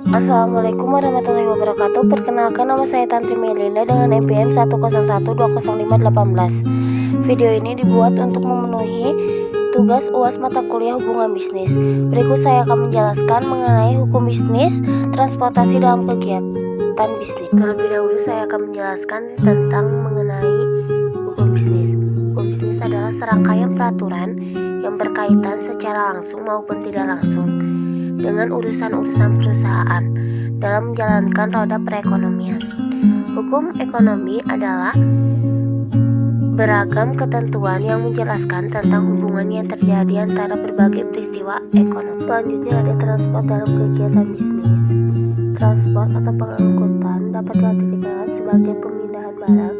Assalamualaikum warahmatullahi wabarakatuh. Perkenalkan, nama saya Tantri Melinda dengan NPM 101205818. Video ini dibuat untuk memenuhi tugas UAS mata kuliah hubungan bisnis. Berikut saya akan menjelaskan mengenai hukum bisnis transportasi dalam kegiatan bisnis. Terlebih dahulu saya akan menjelaskan tentang mengenai hukum bisnis. Hukum bisnis adalah serangkaian peraturan yang berkaitan secara langsung maupun tidak langsung dengan urusan-urusan perusahaan dalam menjalankan roda perekonomian. Hukum ekonomi adalah beragam ketentuan yang menjelaskan tentang hubungan yang terjadi antara berbagai peristiwa ekonomi. Selanjutnya ada transport dalam kegiatan bisnis. Transport atau pengangkutan dapat diartikan sebagai pemindahan barang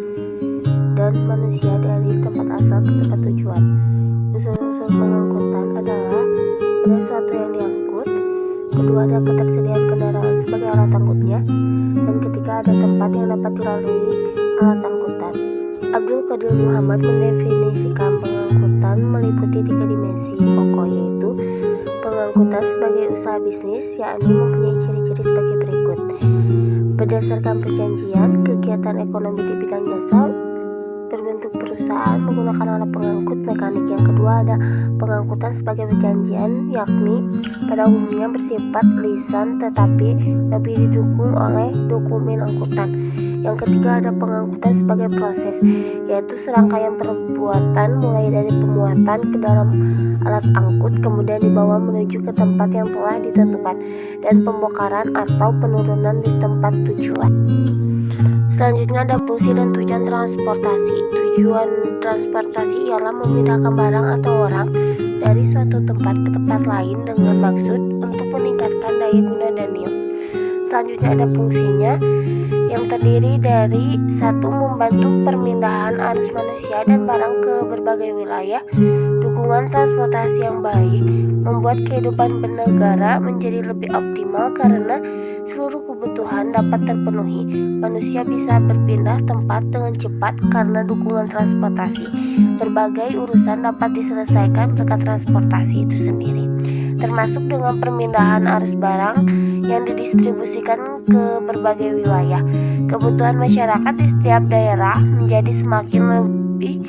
dan manusia dari tempat asal ke tempat tujuan. Unsur-unsur pengangkutan adalah ada sesuatu yang diangkut, kedua ada ketersediaan kendaraan sebagai alat angkutnya, dan ketiga ada tempat yang dapat dilalui alat angkutan. Abdul Qadir Muhammad mendefinisikan pengangkutan meliputi 3 dimensi pokok, yaitu pengangkutan sebagai usaha bisnis, yakni mempunyai ciri-ciri sebagai berikut. Berdasarkan perjanjian, kegiatan ekonomi di bidang jasa berbentuk perusahaan menggunakan alat pengangkut mekanik. Yang kedua ada pengangkutan sebagai perjanjian, yakni pada umumnya bersifat lisan tetapi lebih didukung oleh dokumen angkutan. Yang ketiga ada pengangkutan sebagai proses, yaitu serangkaian perbuatan mulai dari pemuatan ke dalam alat angkut kemudian dibawa menuju ke tempat yang telah ditentukan, dan pembongkaran atau penurunan di tempat tujuan. Selanjutnya ada fungsi dan tujuan transportasi. Tujuan transportasi ialah memindahkan barang atau orang dari suatu tempat ke tempat lain dengan maksud untuk meningkatkan daya guna dan nilai. Selanjutnya ada fungsinya yang terdiri dari 1. Membantu permindahan arus manusia dan barang ke berbagai wilayah. Dukungan transportasi yang baik membuat kehidupan bernegara menjadi lebih optimal karena seluruh kebutuhan dapat terpenuhi. Manusia bisa berpindah tempat dengan cepat karena dukungan transportasi. Berbagai urusan dapat diselesaikan berkat transportasi itu sendiri, termasuk dengan permindahan arus barang yang didistribusikan ke berbagai wilayah. Kebutuhan masyarakat di setiap daerah menjadi semakin lebih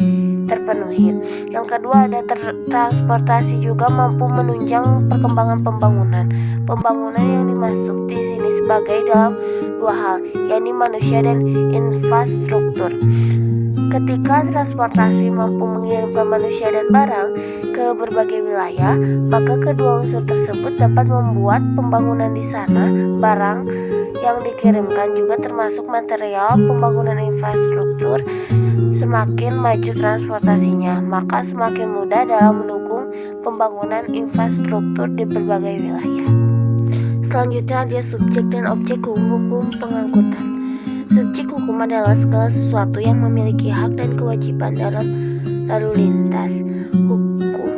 terpenuhi. Yang kedua ada transportasi juga mampu menunjang perkembangan pembangunan. Pembangunan yang dimaksud di sini sebagai dalam 2 hal, yakni manusia dan infrastruktur. Ketika transportasi mampu mengirimkan manusia dan barang ke berbagai wilayah, maka kedua unsur tersebut dapat membuat pembangunan di sana. Barang yang dikirimkan juga termasuk material pembangunan infrastruktur. Semakin maju transportasinya, maka semakin mudah dalam mendukung pembangunan infrastruktur di berbagai wilayah. Selanjutnya ada subjek dan objek hukum pengangkutan. Subjek hukum adalah segala sesuatu yang memiliki hak dan kewajiban dalam lalu lintas hukum.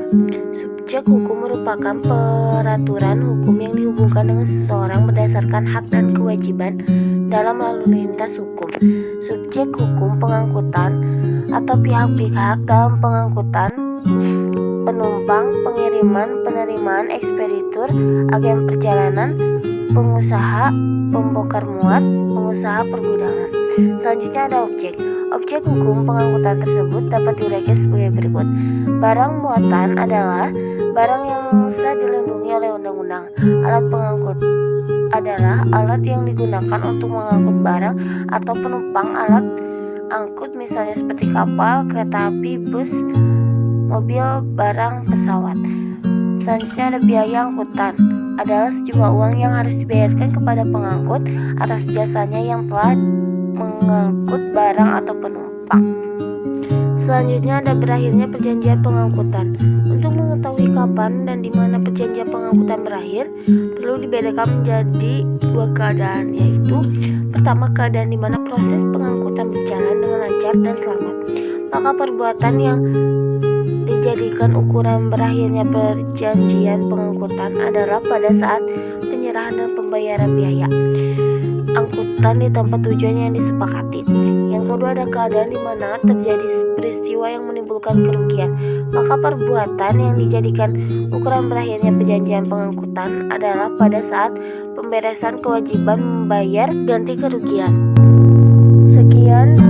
Subjek hukum merupakan peraturan hukum yang dihubungkan dengan seseorang berdasarkan hak dan kewajiban dalam lalu lintas hukum. Subjek hukum pengangkutan atau pihak-pihak dalam pengangkutan: penumpang, pengiriman, penerimaan, ekspeditur, agen perjalanan, pengusaha, pembongkar muat, pengusaha pergudangan. Selanjutnya ada objek. Objek hukum pengangkutan tersebut dapat diuraikan sebagai berikut. Barang muatan adalah barang yang sah dilindungi oleh undang-undang. Alat pengangkut adalah alat yang digunakan untuk mengangkut barang atau penumpang. Alat angkut misalnya seperti kapal, kereta api, bus, mobil, barang, pesawat. Selanjutnya ada biaya angkutan, adalah sejumlah uang yang harus dibayarkan kepada pengangkut atas jasanya yang telah mengangkut barang atau penumpang. Selanjutnya ada berakhirnya perjanjian pengangkutan. Untuk mengetahui kapan dan di mana perjanjian pengangkutan berakhir, perlu dibedakan menjadi 2 keadaan, yaitu pertama, keadaan di mana proses pengangkutan berjalan dengan lancar dan selamat. Maka perbuatan yang dijadikan ukuran berakhirnya perjanjian pengangkutan adalah pada saat penyerahan dan pembayaran biaya angkutan di tempat tujuan yang disepakati. Yang kedua ada keadaan di mana terjadi peristiwa yang menimbulkan kerugian, maka perbuatan yang dijadikan ukuran berakhirnya perjanjian pengangkutan adalah pada saat pemberesan kewajiban membayar ganti kerugian. Sekian